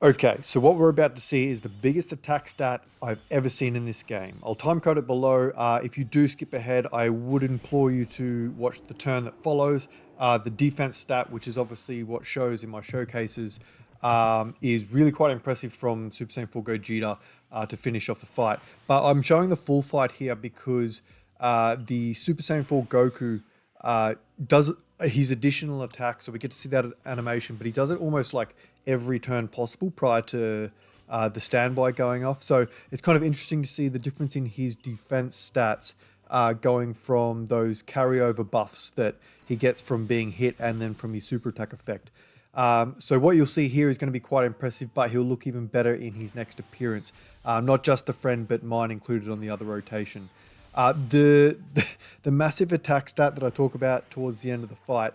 Okay, so what we're about to see is the biggest attack stat I've ever seen in this game. I'll timecode it below. If you do skip ahead, I would implore you to watch the turn that follows. The defense stat, which is obviously what shows in my showcases, is really quite impressive from Super Saiyan 4 Gogeta to finish off the fight. But I'm showing the full fight here because the Super Saiyan 4 Goku does his additional attack, so we get to see that animation, but he does it almost like every turn possible prior to the standby going off. So it's kind of interesting to see the difference in his defense stats going from those carryover buffs that he gets from being hit and then from his super attack effect. So what you'll see here is going to be quite impressive, but he'll look even better in his next appearance. Not just the friend, but mine included on the other rotation. The the massive attack stat that I talk about towards the end of the fight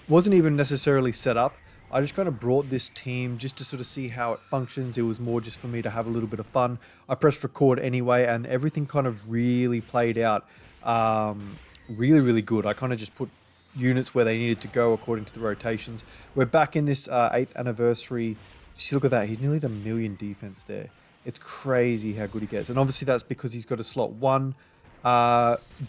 wasn't even necessarily set up. I just kind of brought this team just to sort of see how it functions. It was more just for me to have a little bit of fun. I pressed record anyway, and everything kind of really played out really good. I kind of just put units where they needed to go according to the rotations. We're back in this 8th anniversary. Just look at that. He's nearly at 1,000,000 defense there. It's crazy how good he gets. And obviously that's because he's got a slot 1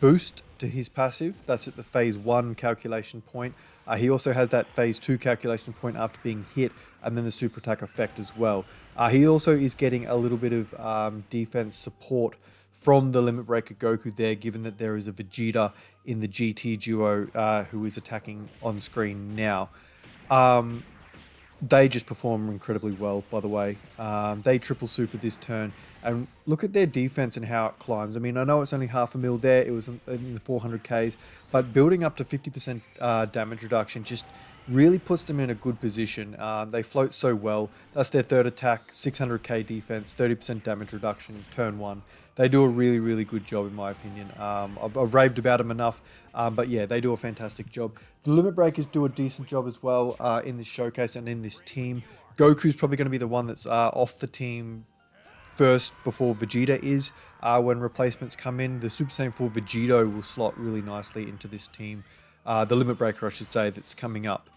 boost to his passive. That's at the phase 1 calculation point. He also has that phase 2 calculation point after being hit, and then the super attack effect as well. He also is getting a little bit of defense support from the Limit Breaker Goku there, given that there is a Vegeta in the GT duo who is attacking on screen now. They just perform incredibly well, by the way. They triple super this turn. And look at their defense and how it climbs. I mean, I know it's only half a mil there. It was in the 400Ks. But building up to 50% damage reduction just really puts them in a good position. They float so well. That's their third attack, 600K defense, 30% damage reduction, turn 1. They do a really good job, in my opinion. I've raved about them enough. But yeah, they do a fantastic job. The Limit Breakers do a decent job as well in this showcase and in this team. Goku's probably going to be the one that's off the team first before Vegeta is. When replacements come in, the Super Saiyan 4 Vegito will slot really nicely into this team. The Limit Breaker, I should say, that's coming up.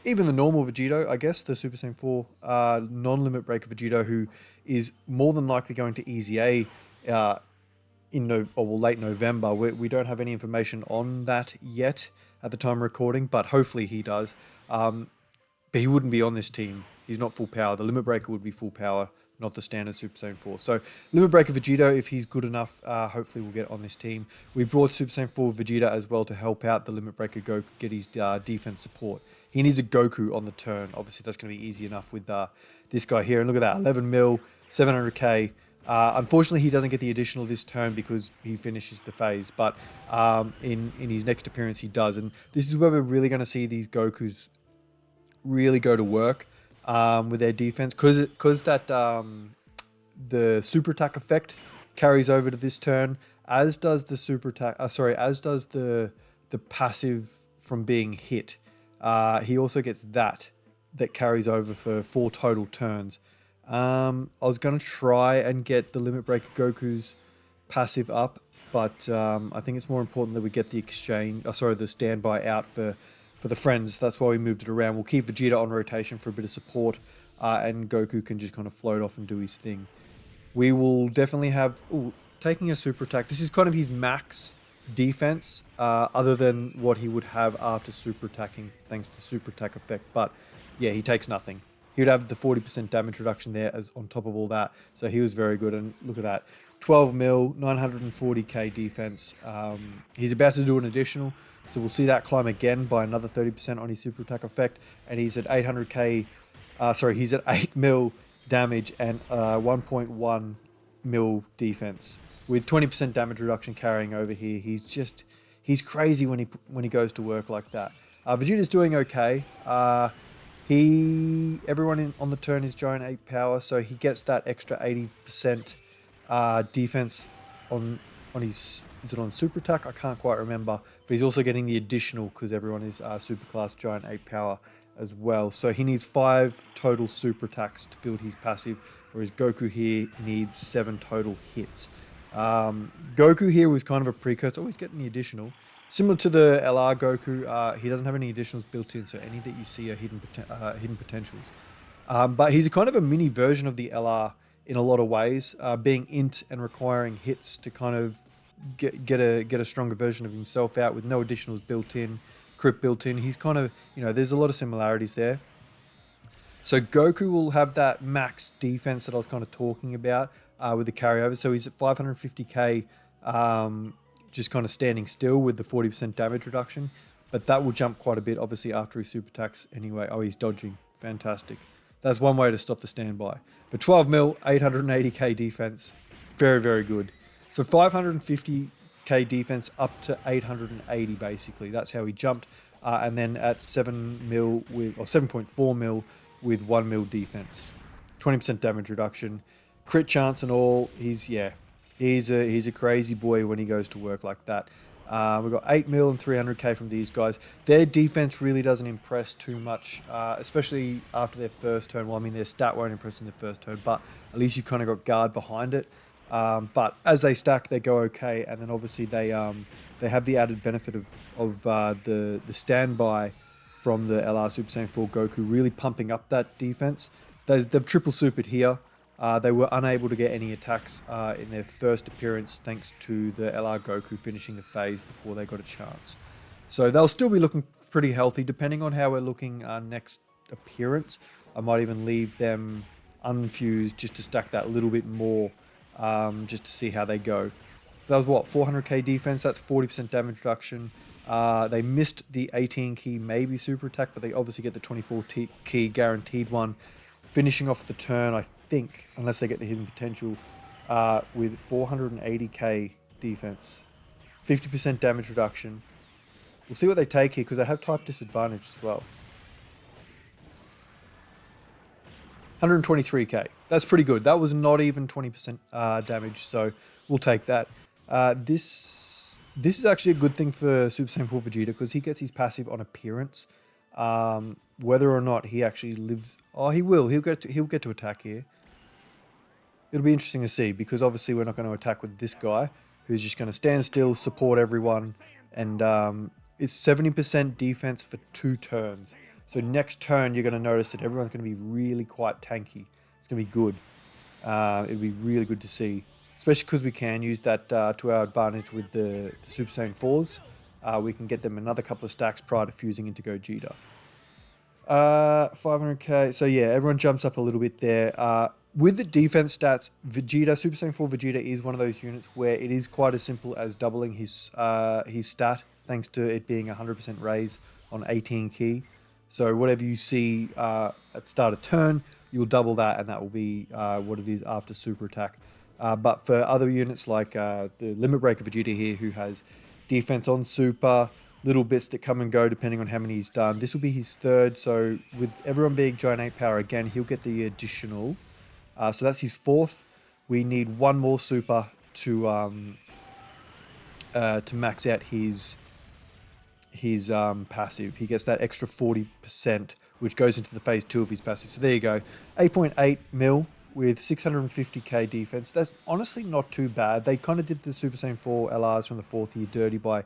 Even the normal Vegito, I guess, the Super Saiyan 4 non-Limit Breaker Vegito, who is more than likely going to Easy A late November. We don't have any information on that yet at the time of recording, but hopefully he does. But he wouldn't be on this team. He's not full power. The Limit Breaker would be full power, not the standard Super Saiyan 4. So Limit Breaker Vegito, if he's good enough, hopefully we'll get on this team. We brought Super Saiyan 4 Vegeta as well to help out the Limit Breaker Goku get his defense support. He needs a Goku on the turn. Obviously, that's going to be easy enough with this guy here. And look at that, 11 mil, 700k. Unfortunately, he doesn't get the additional this turn because he finishes the phase. But in his next appearance, he does. And this is where we're really going to see these Gokus really go to work with their defense. Because that the super attack effect carries over to this turn, as does the super attack. As does the passive from being hit. He also gets that carries over for 4 total turns. I was going to try and get the Limit Breaker Goku's passive up, but I think it's more important that we get the the standby out for the friends. That's why we moved it around. We'll keep Vegeta on rotation for a bit of support, and Goku can just kind of float off and do his thing. We will definitely have... taking a super attack. This is kind of his max defense, other than what he would have after super attacking, thanks to super attack effect. But yeah, he takes nothing. He would have the 40% damage reduction there as on top of all that. So he was very good. And look at that, 12 mil, 940k defense. He's about to do an additional, so we'll see that climb again by another 30% on his super attack effect. And he's at 800k. He's at 8 mil damage and 1.1 mil defense with 20% damage reduction carrying over here. He's crazy when he goes to work like that. Vegeta's doing okay. Everyone on the turn is giant 8 power, so he gets that extra 80% defense on his... Is it on super attack? I can't quite remember. But he's also getting the additional because everyone is super class giant 8 power as well. So he needs 5 total super attacks to build his passive, whereas Goku here needs 7 total hits. Goku here was kind of a precursor. He's getting the additional. Similar to the LR Goku, he doesn't have any additionals built in, so any that you see are hidden potentials. But he's a kind of a mini version of the LR in a lot of ways, being int and requiring hits to kind of get a stronger version of himself out with no additionals built in, crit built in. He's kind of, there's a lot of similarities there. So Goku will have that max defense that I was kind of talking about with the carryover. So he's at 550k, just kind of standing still with the 40% damage reduction. But that will jump quite a bit, obviously, after his super attacks anyway. Oh, he's dodging. Fantastic. That's one way to stop the standby. But 12 mil, 880k defense. Very, very good. So 550k defense up to 880, basically. That's how he jumped. And then at 7 mil with, or 7.4 mil with 1 mil defense. 20% damage reduction. Crit chance and all. He's a crazy boy when he goes to work like that. We've got 8 mil and 300k from these guys. Their defense really doesn't impress too much, especially after their first turn. Well, I mean, their stat won't impress in their first turn, but at least you've kind of got guard behind it. But as they stack, they go okay, and then obviously they have the added benefit of the standby from the LR Super Saiyan 4 Goku really pumping up that defense. They've triple supered here. They were unable to get any attacks in their first appearance thanks to the LR Goku finishing the phase before they got a chance. So they'll still be looking pretty healthy depending on how we're looking next appearance. I might even leave them unfused just to stack that a little bit more just to see how they go. That was what, 400k defense, that's 40% damage reduction. They missed the 18 key maybe super attack, but they obviously get the 24 key guaranteed one. Finishing off the turn, I think, unless they get the hidden potential, with 480k defense, 50% damage reduction. We'll see what they take here because they have type disadvantage as well. 123k. That's pretty good. That was not even 20% damage, so we'll take that. This is actually a good thing for Super Saiyan 4 Vegeta because he gets his passive on appearance. Whether or not he actually lives... Oh, he will. He'll get to attack here. It'll be interesting to see because obviously we're not going to attack with this guy who's just going to stand still, support everyone, and it's 70% defense for 2 turns. So next turn you're going to notice that everyone's going to be really quite tanky. It's going to be good. It'll be really good to see, especially because we can use that to our advantage with the Super Saiyan 4s. We can get them another couple of stacks prior to fusing into Gogeta. 500k. So yeah, everyone jumps up a little bit there. With the defense stats, Vegeta, Super Saiyan 4 Vegeta is one of those units where it is quite as simple as doubling his stat, thanks to it being 100% raise on 18 key. So whatever you see at start of turn, you'll double that, and that will be what it is after super attack. But for other units like the Limit Breaker Vegeta here, who has defense on super, little bits that come and go depending on how many he's done. This will be his 3rd, so with everyone being Giant 8 power again, he'll get the additional. So that's his 4th. We need 1 more super to max out his passive. He gets that extra 40%, which goes into the phase 2 of his passive. So there you go, 8.8 mil with 650k defense. That's honestly not too bad. They kind of did the Super Saiyan 4 LRs from the 4th year dirty by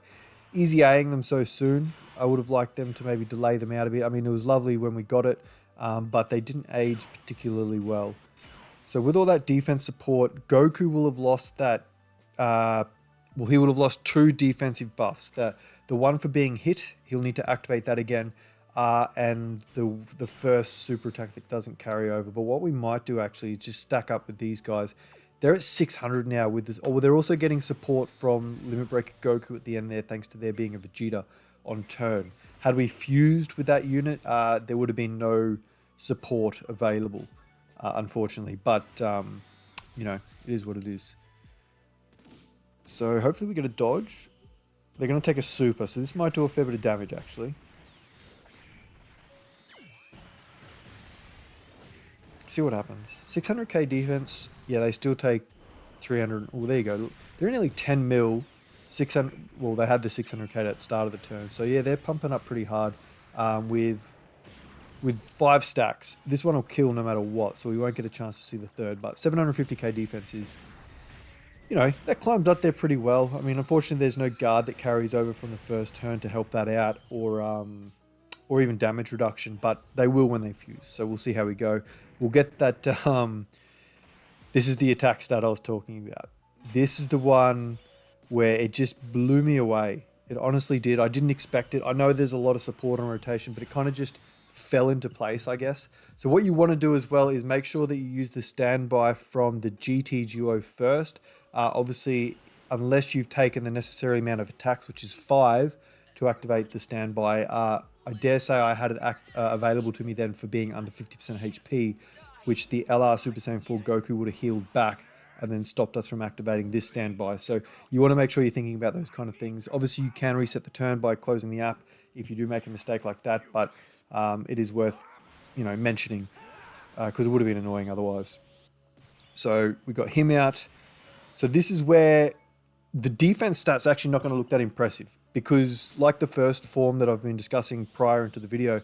easy A-ing them so soon. I would have liked them to maybe delay them out a bit. I mean, it was lovely when we got it, but they didn't age particularly well. So with all that defense support, Goku will have lost that. Well, he would have lost 2 defensive buffs. The one for being hit, he'll need to activate that again, and the first super attack that doesn't carry over. But what we might do actually is just stack up with these guys. They're at 600 now with this. Oh, they're also getting support from Limit Breaker Goku at the end there, thanks to there being a Vegeta on turn. Had we fused with that unit, there would have been no support available, unfortunately. But, it is what it is. So hopefully we get a dodge. They're going to take a super, so this might do a fair bit of damage, actually. See what happens. 600k defense. Yeah, they still take 300. Oh, there you go. They're nearly 10 mil. 600. Well, they had the 600k at the start of the turn. So yeah, they're pumping up pretty hard with 5 stacks. This one will kill no matter what, so we won't get a chance to see the 3rd. But 750k defense is, that climbed up there pretty well. I mean, unfortunately, there's no guard that carries over from the first turn to help that out, or or even damage reduction, but they will when they fuse. So we'll see how we go. We'll get that. This is the attack stat I was talking about. This is the one where it just blew me away. It honestly did. I didn't expect it. I know there's a lot of support on rotation, but it kind of just fell into place, I guess. So what you want to do as well is make sure that you use the standby from the GT duo first. Obviously, unless you've taken the necessary amount of attacks, which is 5, to activate the standby. I dare say I had it available to me then for being under 50% HP, which the LR Super Saiyan 4 Goku would have healed back and then stopped us from activating this standby. So you want to make sure you're thinking about those kind of things. Obviously, you can reset the turn by closing the app if you do make a mistake like that, but it is worth, mentioning because it would have been annoying otherwise. So we got him out. So this is where the defense stats actually not going to look that impressive because, like the first form that I've been discussing prior into the video,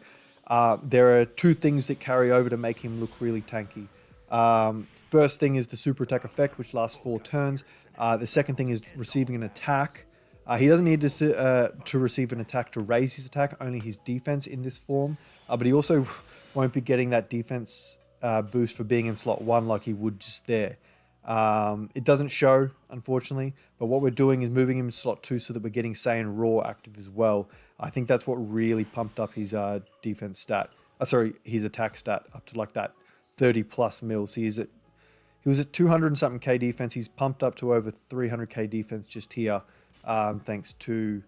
there are 2 things that carry over to make him look really tanky. First thing is the super attack effect, which lasts 4 turns. The second thing is receiving an attack. He doesn't need to receive an attack to raise his attack, only his defense in this form. But he also won't be getting that defense boost for being in slot 1 like he would just there. It doesn't show, unfortunately, but what we're doing is moving him in slot 2 so that we're getting Saiyan Raw active as well. I think that's what really pumped up his defense stat. His attack stat up to like that 30 plus mil. So he was at 200 and something K defense. He's pumped up to over 300K defense just here, thanks to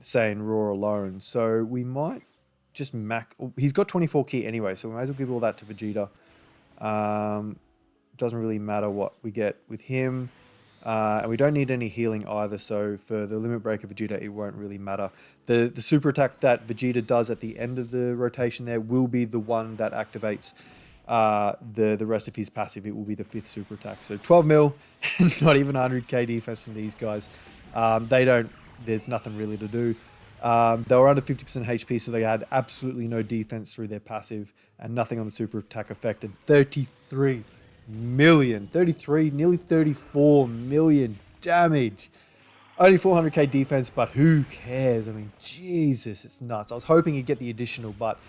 Saiyan Raw alone. So we might just he's got 24 key anyway, so we might as well give all that to Vegeta. Doesn't really matter what we get with him. And we don't need any healing either, so for the Limit Breaker Vegeta, it won't really matter. The super attack that Vegeta does at the end of the rotation there will be the one that activates the rest of his passive. It will be the 5th super attack. So 12 mil, not even 100k defense from these guys. There's nothing really to do. They were under 50% HP, so they had absolutely no defense through their passive and nothing on the super attack effect. And 33 million, nearly 34 million damage. Only 400k defense, but who cares? I mean, Jesus, it's nuts. I was hoping he'd get the additional, but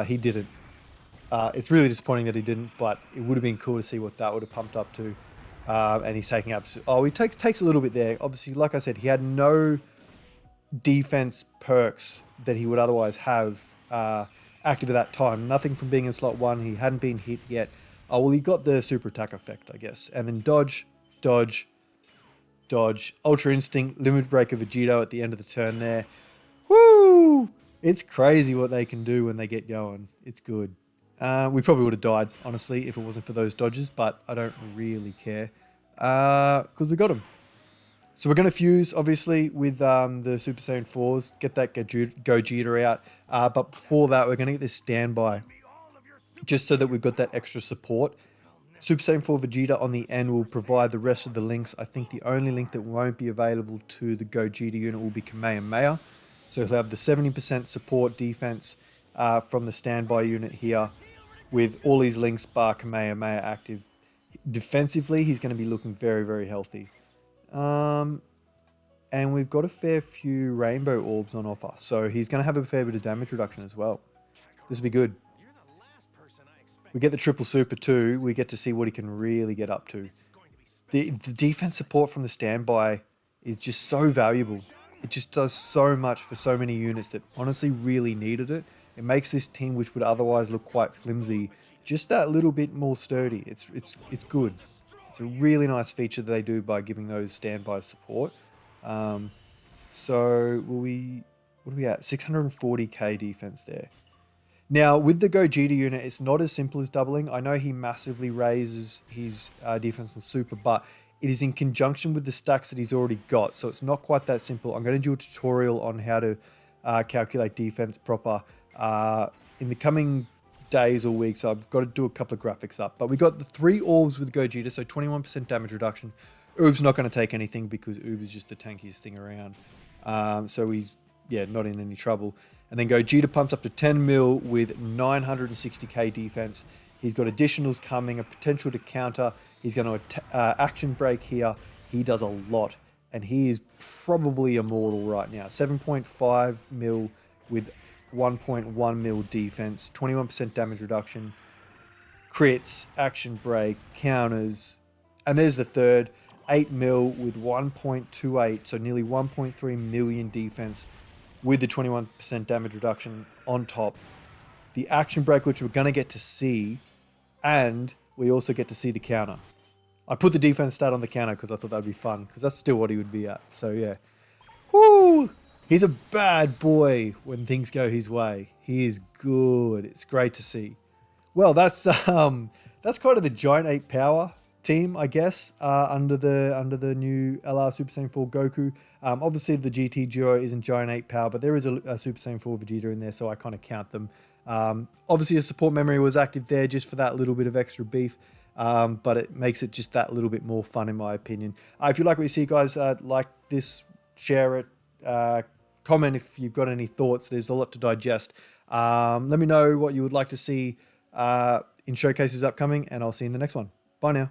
he didn't. It's really disappointing that he didn't, but it would have been cool to see what that would have pumped up to. And he's taking he takes a little bit there. Obviously, like I said, he had no defense perks that he would otherwise have active at that time. Nothing from being in slot 1. He hadn't been hit yet. Oh, well, he got the super attack effect, I guess. And then dodge, Ultra Instinct, Limit Breaker Vegito at the end of the turn there. Woo! It's crazy what they can do when they get going. It's good. We probably would have died, honestly, if it wasn't for those dodges, but I don't really care because we got them. So we're going to fuse, obviously, with the Super Saiyan 4s, get that Gogeta out. But before that, we're going to get this standby, just so that we've got that extra support. Super Saiyan 4 Vegeta on the end will provide the rest of the links. I think the only link that won't be available to the Gogeta unit will be Kamehameha. So he'll have the 70% support defense from the standby unit here, with all his links bar Kamehameha active. Defensively, he's going to be looking very, very healthy. And we've got a fair few rainbow orbs on offer, so he's going to have a fair bit of damage reduction as well. This will be good. We get the triple super too. We get to see what he can really get up to. The defense support from the standby is just so valuable. It just does so much for so many units that honestly really needed it. It makes this team, which would otherwise look quite flimsy, just that little bit more sturdy. It's good. It's a really nice feature that they do by giving those standby support. So what are we at? 640k defense there. Now, with the Gogeta unit, it's not as simple as doubling. I know he massively raises his defense and super, but it is in conjunction with the stacks that he's already got, so it's not quite that simple. I'm going to do a tutorial on how to calculate defense proper in the coming days or weeks. I've got to do a couple of graphics up. But we got the 3 orbs with Gogeta, so 21% damage reduction. Oob's not going to take anything because Oob is just the tankiest thing around. So he's, not in any trouble. And then Gogeta pumps up to 10 mil with 960k defense. He's got additionals coming, a potential to counter. He's going to action break here. He does a lot. And he is probably immortal right now. 7.5 mil with 1.1 mil defense, 21% damage reduction, crits, action break, counters, and there's the third, 8 mil with 1.28, so nearly 1.3 million defense with the 21% damage reduction on top. The action break, which we're going to get to see, and we also get to see the counter. I put the defense stat on the counter because I thought that would be fun, because that's still what he would be at. So yeah. Woo! He's a bad boy when things go his way. He is good. It's great to see. Well, that's kind of the Giant Ape Power team, I guess, under the new LR Super Saiyan 4 Goku. Obviously, the GT Duo isn't Giant Ape Power, but there is a Super Saiyan 4 Vegeta in there, so I kind of count them. Obviously, a support memory was active there just for that little bit of extra beef, but it makes it just that little bit more fun, in my opinion. If you like what you see, guys, like this, share it, comment if you've got any thoughts. There's a lot to digest. Let me know what you would like to see in showcases upcoming, and I'll see you in the next one. Bye now.